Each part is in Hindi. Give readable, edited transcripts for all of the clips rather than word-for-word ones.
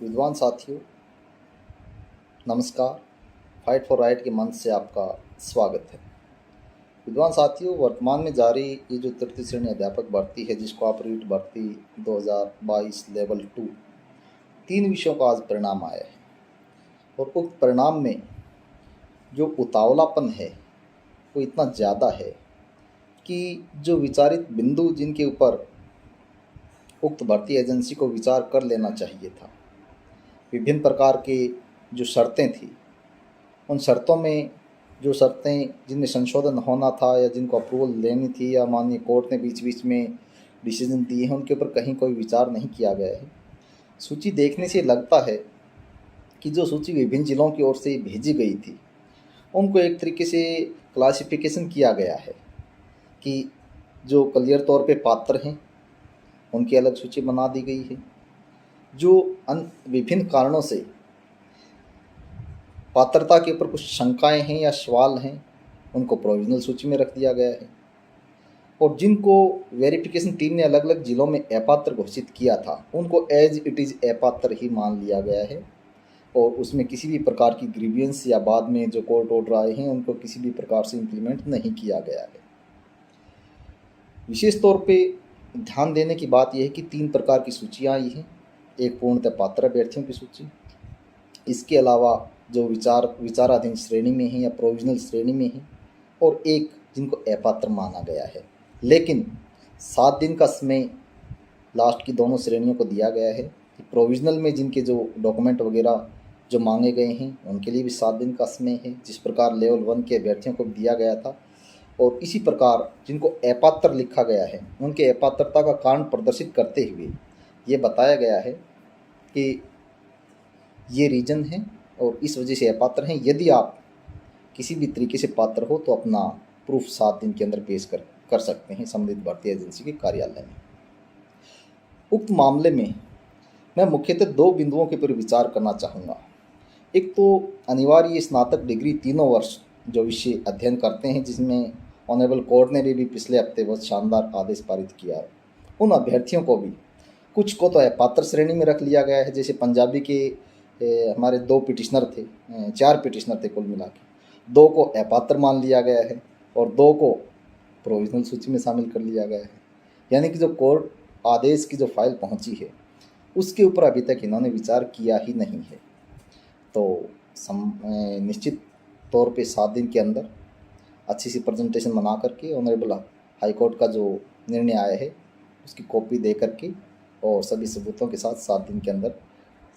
विद्वान साथियों, नमस्कार। फाइट फॉर राइट के मंच से आपका स्वागत है। विद्वान साथियों, वर्तमान में जारी ये जो तृतीय श्रेणी अध्यापक भर्ती है, जिसको आप रीट भर्ती 2022 लेवल 2, 3 विषयों का आज परिणाम आया है। और उक्त परिणाम में जो उतावलापन है वो इतना ज़्यादा है कि जो विचारित बिंदु जिनके ऊपर उक्त भर्ती एजेंसी को विचार कर लेना चाहिए था, विभिन्न प्रकार के जो शर्तें थी, उन शर्तों में जो शर्तें जिनमें संशोधन होना था या जिनको अप्रूवल लेनी थी या माननीय कोर्ट ने बीच बीच में डिसीजन दिए हैं, उनके ऊपर कहीं कोई विचार नहीं किया गया है। सूची देखने से लगता है कि जो सूची विभिन्न जिलों की ओर से भेजी गई थी, उनको एक तरीके से क्लासिफिकेशन किया गया है कि जो क्लियर तौर पे पात्र हैं उनकी अलग सूची बना दी गई है। जो विभिन्न कारणों से पात्रता के ऊपर कुछ शंकाएं हैं या सवाल हैं, उनको प्रोविजनल सूची में रख दिया गया है। और जिनको वेरिफिकेशन टीम ने अलग अलग जिलों में अपात्र घोषित किया था, उनको एज इट इज़ अपात्र ही मान लिया गया है। और उसमें किसी भी प्रकार की ग्रीवियंस या बाद में जो कोर्ट ऑर्डर आए हैं, उनको किसी भी प्रकार से इम्प्लीमेंट नहीं किया गया है। विशेष तौर पे ध्यान देने की बात यह है कि 3 प्रकार की सूचियाँ आई हैं। एक पूर्णतः पात्र अभ्यर्थियों की सूची, इसके अलावा जो विचाराधीन श्रेणी में है या प्रोविजनल श्रेणी में है, और एक जिनको अपात्र माना गया है। लेकिन 7 दिन का समय लास्ट की दोनों श्रेणियों को दिया गया है कि प्रोविजनल में जिनके जो डॉक्यूमेंट वगैरह जो मांगे गए हैं, उनके लिए भी 7 दिन का समय है, जिस प्रकार लेवल 1 के अभ्यर्थियों को दिया गया था। और इसी प्रकार जिनको अपात्र लिखा गया है, उनके अपात्रता का कारण प्रदर्शित करते हुए ये बताया गया है कि ये रीजन है और इस वजह से अपात्र हैं। यदि आप किसी भी तरीके से पात्र हो तो अपना प्रूफ 7 दिन के अंदर पेश कर सकते हैं संबंधित भर्ती एजेंसी के कार्यालय में। उक्त मामले में मैं मुख्यतः 2 बिंदुओं के ऊपर विचार करना चाहूँगा। एक तो अनिवार्य स्नातक डिग्री 3 वर्ष जो विषय अध्ययन करते हैं, जिसमें ऑनरेबल कोर्ट ने भी पिछले हफ्ते बहुत शानदार आदेश पारित किया है। उन अभ्यर्थियों को भी, कुछ को तो अपात्र श्रेणी में रख लिया गया है। जैसे पंजाबी के हमारे 2 पिटिशनर थे, 4 पिटिशनर थे कुल मिला के, 2 को अपात्र मान लिया गया है और 2 को प्रोविजनल सूची में शामिल कर लिया गया है। यानी कि जो कोर्ट आदेश की जो फाइल पहुंची है, उसके ऊपर अभी तक इन्होंने विचार किया ही नहीं है। तो निश्चित तौर पे 7 दिन के अंदर अच्छी सी प्रेजेंटेशन बना करके ऑनरेबल हाई कोर्ट का जो निर्णय आया है उसकी कॉपी दे करके और सभी सबूतों के साथ 7 दिन के अंदर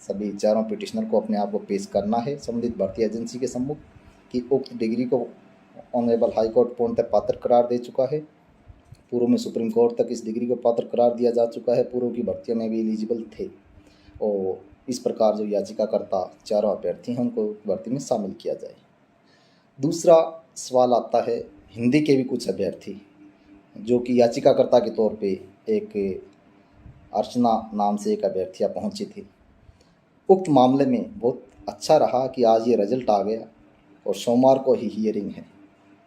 सभी चारों पिटिशनर को अपने आप को पेश करना है संबंधित भर्ती एजेंसी के सम्मुख कि उक्त डिग्री को ऑनरेबल हाई कोर्ट पूर्णतः पात्र करार दे चुका है। पूर्व में सुप्रीम कोर्ट तक इस डिग्री को पात्र करार दिया जा चुका है, पूर्व की भर्तियों में भी एलिजिबल थे। और इस प्रकार जो याचिकाकर्ता चारों अभ्यर्थी हैं, उनको भर्ती में शामिल किया जाए। दूसरा सवाल आता है हिंदी के भी कुछ अभ्यर्थी, जो कि याचिकाकर्ता के तौर पे एक अर्चना नाम से एक अभ्यर्थियाँ पहुँची थी। उक्त मामले में बहुत अच्छा रहा कि आज ये रिजल्ट आ गया और सोमवार को ही हियरिंग है।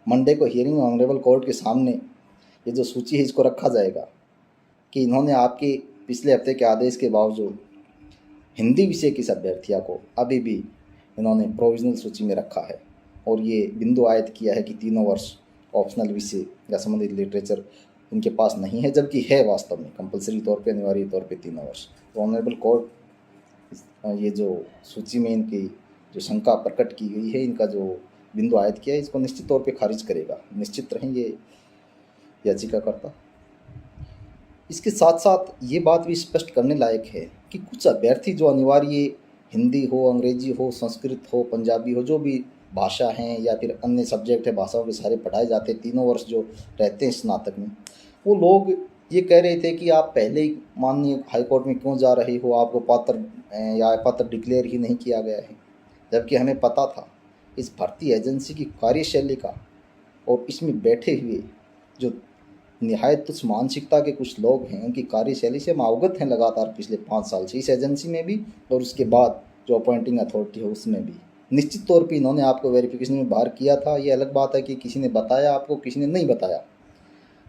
मंडे को हियरिंग ऑनरेबल कोर्ट के सामने ये जो सूची है इसको रखा जाएगा कि इन्होंने आपके पिछले हफ्ते के आदेश के बावजूद हिंदी विषय की अभ्यर्थियों को अभी भी इन्होंने प्रोविजनल सूची में रखा है और ये बिंदु आयत किया है कि 3 वर्ष ऑप्शनल विषय या संबंधित लिटरेचर इनके पास नहीं है, जबकि है वास्तव में कंपलसरी तौर पे, अनिवार्य तौर पे 3 वर्ष। तो ऑनरेबल कोर्ट ये जो सूची में इनकी जो शंका प्रकट की गई है, इनका जो बिंदु आयत किया है, इसको निश्चित तौर पे खारिज करेगा। निश्चित रहें ये याचिकाकर्ता। इसके साथ साथ ये बात भी स्पष्ट करने लायक है कि कुछ अभ्यर्थी जो अनिवार्य हिंदी हो, अंग्रेजी हो, संस्कृत हो, पंजाबी हो, जो भी भाषा हैं या फिर अन्य सब्जेक्ट है, भाषाओं के सारे पढ़ाए जाते हैं 3 वर्ष जो रहते हैं स्नातक में, वो लोग ये कह रहे थे कि आप पहले ही माननीय हाईकोर्ट में क्यों जा रहे हो, आपको पात्र या अपात्र डिक्लेयर ही नहीं किया गया है। जबकि हमें पता था इस भर्ती एजेंसी की कार्यशैली का और इसमें बैठे हुए जो निहायत तुच्छ मानसिकता के कुछ लोग हैं, उनकी कार्यशैली से हम अवगत हैं लगातार पिछले 5 साल से, इस एजेंसी में भी और उसके बाद जो अपॉइंटिंग अथॉरिटी है उसमें भी। निश्चित तौर पे इन्होंने आपको वेरिफिकेशन में बाहर किया था। ये अलग बात है कि किसी ने बताया आपको, किसी ने नहीं बताया,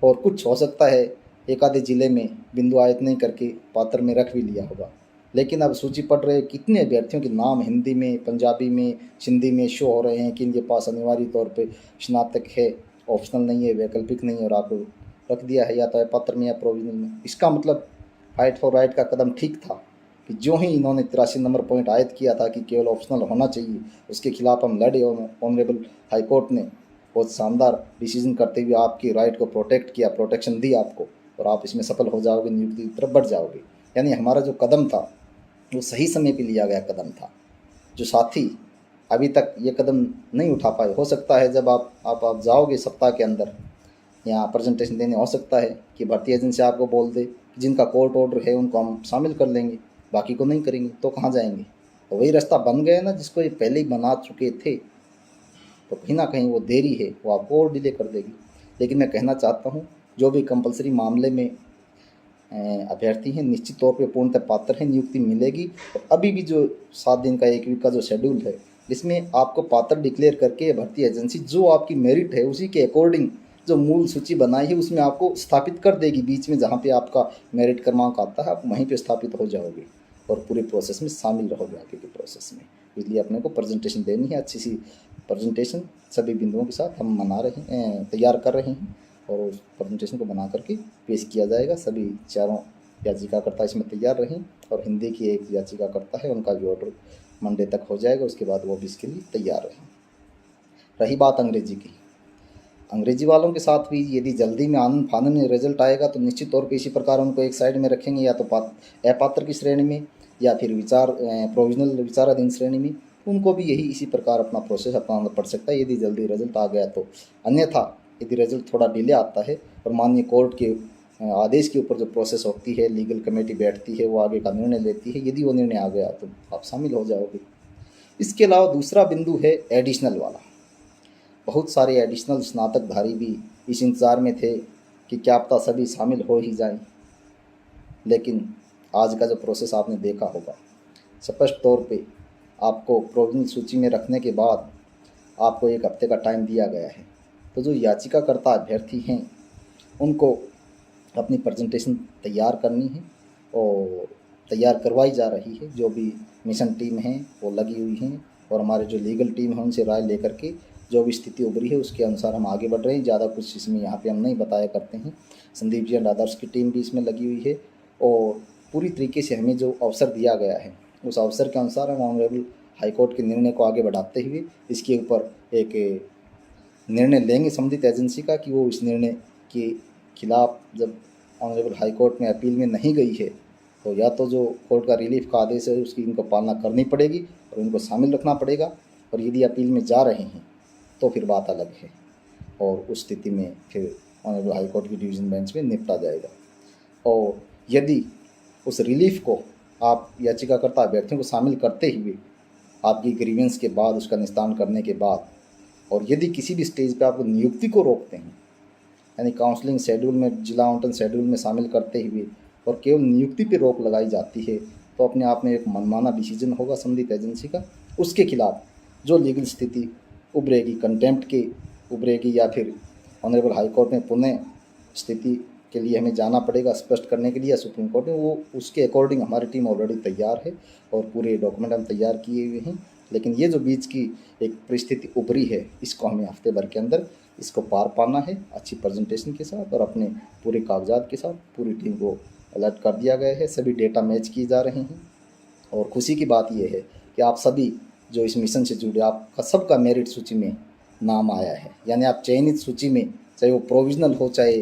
और कुछ हो सकता है एक आधे ज़िले में बिंदु आयत नहीं करके पात्र में रख भी लिया होगा। लेकिन अब सूची पढ़ रहे कितने अभ्यर्थियों के नाम हिंदी में, पंजाबी में, सिंधी में शो हो रहे हैं कि इनके पास अनिवार्य तौर पे स्नातक है, ऑप्शनल नहीं है, वैकल्पिक नहीं है, और आपको रख दिया है या तो पत्र में या प्रोविजनल में। इसका मतलब फाइट फॉर राइट का कदम ठीक था कि जो ही इन्होंने 83 नंबर पॉइंट आयद किया था कि केवल ऑप्शनल होना चाहिए, उसके खिलाफ हम लड़े और ऑनरेबल हाई कोर्ट ने बहुत शानदार डिसीजन करते हुए आपकी राइट को प्रोटेक्ट किया, प्रोटेक्शन दी आपको, और आप इसमें सफल हो जाओगे, नियुक्ति की तरफ बढ़ जाओगे। यानी हमारा जो कदम था वो सही समय पे लिया गया कदम था। जो साथी अभी तक ये कदम नहीं उठा पाए, हो सकता है जब आप जाओगे सप्ताह के अंदर यहाँ प्रेजेंटेशन देने, हो सकता है कि भर्ती एजेंसी आपको बोल दे कि जिनका कोर्ट ऑर्डर है उनको हम शामिल कर लेंगे, बाकी को नहीं करेंगे, तो कहाँ जाएंगे। तो वही रास्ता बन गया ना जिसको ये पहले ही बना चुके थे, तो कहीं ना कहीं वो देरी है वो आपको और डिले कर देगी। लेकिन मैं कहना चाहता हूँ जो भी कंपलसरी मामले में अभ्यर्थी हैं निश्चित तौर पे पूर्णतः पात्र हैं, नियुक्ति मिलेगी। और अभी भी जो 7 दिन का 1 वीक का जो शेड्यूल है, इसमें आपको पात्र डिक्लेयर करके भर्ती एजेंसी जो आपकी मेरिट है उसी के अकॉर्डिंग जो मूल सूची बनाई है उसमें आपको स्थापित कर देगी। बीच में जहाँ पे आपका मेरिट क्रमांक आता है आप वहीं पे स्थापित हो जाओगे और पूरे प्रोसेस में शामिल रहोगे आगे के प्रोसेस में। इसलिए अपने को प्रेजेंटेशन देनी है, अच्छी सी प्रेजेंटेशन सभी बिंदुओं के साथ हम तैयार कर रहे हैं और उस प्रेजेंटेशन को बना करके पेश किया जाएगा। सभी चारों याचिकाकर्ता इसमें तैयार रहें और हिंदी की एक याचिकाकर्ता है उनका भी ऑर्डर मंडे तक हो जाएगा, उसके बाद वो भी इसके लिए तैयार रहें। रही बात अंग्रेजी की, अंग्रेजी वालों के साथ भी यदि जल्दी में आनंद फानन में रिजल्ट आएगा तो निश्चित तौर पे इसी प्रकार उनको एक साइड में रखेंगे, या तो अपात्र की श्रेणी में या फिर प्रोविजनल विचाराधीन श्रेणी में। उनको भी यही इसी प्रकार अपना प्रोसेस अपनाना पड़ सकता है यदि जल्दी रिजल्ट आ गया तो। अन्यथा यदि रिजल्ट थोड़ा डिले आता है और माननीय कोर्ट के आदेश के ऊपर जो प्रोसेस होती है, लीगल कमेटी बैठती है, वो आगे का निर्णय लेती है, यदि वो निर्णय आ गया तो आप शामिल हो जाओगे। इसके अलावा दूसरा बिंदु है एडिशनल वाला। बहुत सारे एडिशनल स्नातकधारी भी इस इंतज़ार में थे कि क्या पता सभी शामिल हो ही जाएं, लेकिन आज का जो प्रोसेस आपने देखा होगा, स्पष्ट तौर पे आपको प्रोविजनल सूची में रखने के बाद आपको 1 हफ्ते का टाइम दिया गया है। तो जो याचिकाकर्ता अभ्यर्थी हैं उनको अपनी प्रेजेंटेशन तैयार करनी है और तैयार करवाई जा रही है। जो भी मिशन टीम है वो लगी हुई हैं और हमारे जो लीगल टीम है उनसे राय लेकर के जो भी स्थिति उभरी है उसके अनुसार हम आगे बढ़ रहे हैं। ज़्यादा कुछ इसमें यहाँ पे हम नहीं बताया करते हैं। संदीप जी एंड अदर्स की टीम भी इसमें लगी हुई है और पूरी तरीके से हमें जो अवसर दिया गया है उस अवसर के अनुसार हम ऑनरेबल हाईकोर्ट के निर्णय को आगे बढ़ाते हुए इसके ऊपर एक निर्णय लेंगे संबंधित एजेंसी का कि वो इस निर्णय के खिलाफ जब ऑनरेबल हाई कोर्ट में अपील में नहीं गई है तो या तो जो कोर्ट का रिलीफ का आदेश है उसकी इनको पालना करनी पड़ेगी और इनको शामिल रखना पड़ेगा, और यदि अपील में जा रहे हैं तो फिर बात अलग है और उस स्थिति में फिर ऑनरेबल हाई कोर्ट की डिवीज़न बेंच में निपटा जाएगा। और यदि उस रिलीफ को आप याचिकाकर्ता अभ्यर्थियों को शामिल करते हुए आपकी ग्रीवेंस के बाद उसका निस्तारण करने के बाद, और यदि किसी भी स्टेज पे आपको नियुक्ति को रोकते हैं यानी काउंसलिंग शेड्यूल में, जिला आवंटन शेड्यूल में शामिल करते हुए और केवल नियुक्ति पे रोक लगाई जाती है, तो अपने आप में एक मनमाना डिसीजन होगा संबंधित एजेंसी का। उसके खिलाफ जो लीगल स्थिति उभरेगी, कंटेम्प्ट की उभरेगी या फिर ऑनरेबल हाई कोर्ट में पुनः स्थिति के लिए हमें जाना पड़ेगा स्पष्ट करने के लिए, सुप्रीम कोर्ट में, वो उसके अकॉर्डिंग हमारी टीम ऑलरेडी तैयार है और पूरे डॉक्यूमेंट हम तैयार किए हुए हैं। लेकिन ये जो बीच की एक परिस्थिति उभरी है इसको हमें हफ्ते भर के अंदर इसको पार पाना है अच्छी प्रेजेंटेशन के साथ और अपने पूरे कागजात के साथ। पूरी टीम को अलर्ट कर दिया गया है, सभी डेटा मैच किए जा रहे हैं और खुशी की बात यह है कि आप सभी जो इस मिशन से जुड़े आपका सबका मेरिट सूची में नाम आया है। यानी आप चयनित सूची में, चाहे वो प्रोविजनल हो चाहे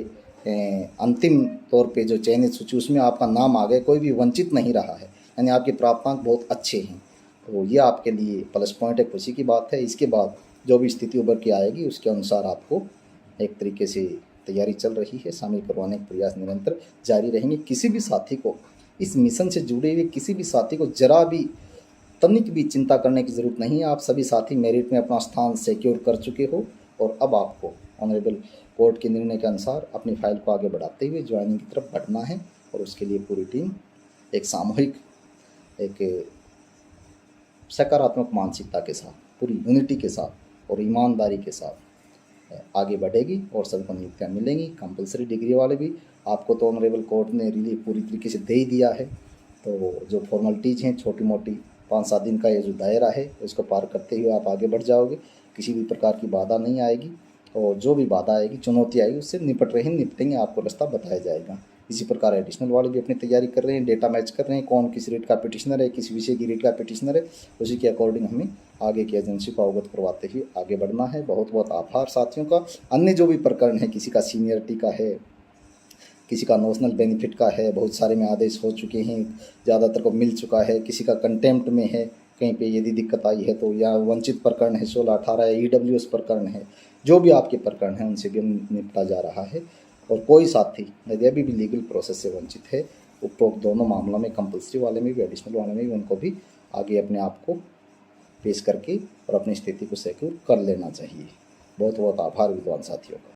अंतिम तौर पे जो चयनित सूची उसमें आपका नाम आ गया, कोई भी वंचित नहीं रहा है। यानी आपके प्राप्तांक बहुत अच्छे हैं, तो ये आपके लिए प्लस पॉइंट है, खुशी की बात है। इसके बाद जो भी स्थिति उभर के आएगी उसके अनुसार आपको एक तरीके से तैयारी चल रही है, शामिल करवाने के प्रयास निरंतर जारी रहेंगे। किसी भी साथी को इस मिशन से जुड़े हुए किसी भी साथी को जरा भी तनिक भी चिंता करने की ज़रूरत नहीं है। आप सभी साथी मेरिट में अपना स्थान सिक्योर कर चुके हो और अब आपको ऑनरेबल कोर्ट के निर्णय के अनुसार अपनी फाइल को आगे बढ़ाते हुए ज्वाइनिंग की तरफ बढ़ना है और उसके लिए पूरी टीम एक सामूहिक, एक सकारात्मक मानसिकता के साथ, पूरी यूनिटी के साथ और ईमानदारी के साथ आगे बढ़ेगी और सबको नियुक्तियाँ मिलेंगी। कंपलसरी डिग्री वाले भी आपको तो ऑनरेबल कोर्ट ने रिलीफ पूरी तरीके से दे ही दिया है, तो जो फॉर्मेलिटीज़ हैं छोटी मोटी 5-7 दिन का ये जो दायरा है उसको पार करते हुए आप आगे बढ़ जाओगे, किसी भी प्रकार की बाधा नहीं आएगी, और जो भी बाधा आएगी चुनौती आएगी उससे निपटेंगे, आपको रास्ता बताया जाएगा। इसी प्रकार एडिशनल वाले भी अपनी तैयारी कर रहे हैं, डेटा मैच कर रहे हैं, कौन किस रेट का पिटिशनर है, किस विषय की रेट का पिटिशनर है, उसी के अकॉर्डिंग हमें आगे की एजेंसी को अवगत करवाते हुए आगे बढ़ना है। बहुत बहुत आभार साथियों का। अन्य जो भी प्रकरण है, किसी का सीनियरिटी का है, किसी का नोशनल बेनिफिट का है, बहुत सारे में आदेश हो चुके हैं, ज़्यादातर को मिल चुका है, किसी का कंटेम्प्ट में है, कहीं पे यदि दिक्कत आई है तो, या वंचित प्रकरण है 16-18 या EWS प्रकरण है, जो भी आपके प्रकरण हैं उनसे भी निपटा जा रहा है। और कोई साथी यदि अभी भी लीगल प्रोसेस से वंचित है, उपरोक्त दोनों मामलों में, कंपल्सरी वाले में भी एडिशनल वाले में भी, उनको भी आगे अपने आप को पेश करके और अपनी स्थिति को सिक्योर कर लेना चाहिए। बहुत बहुत आभार विद्वान साथियों का।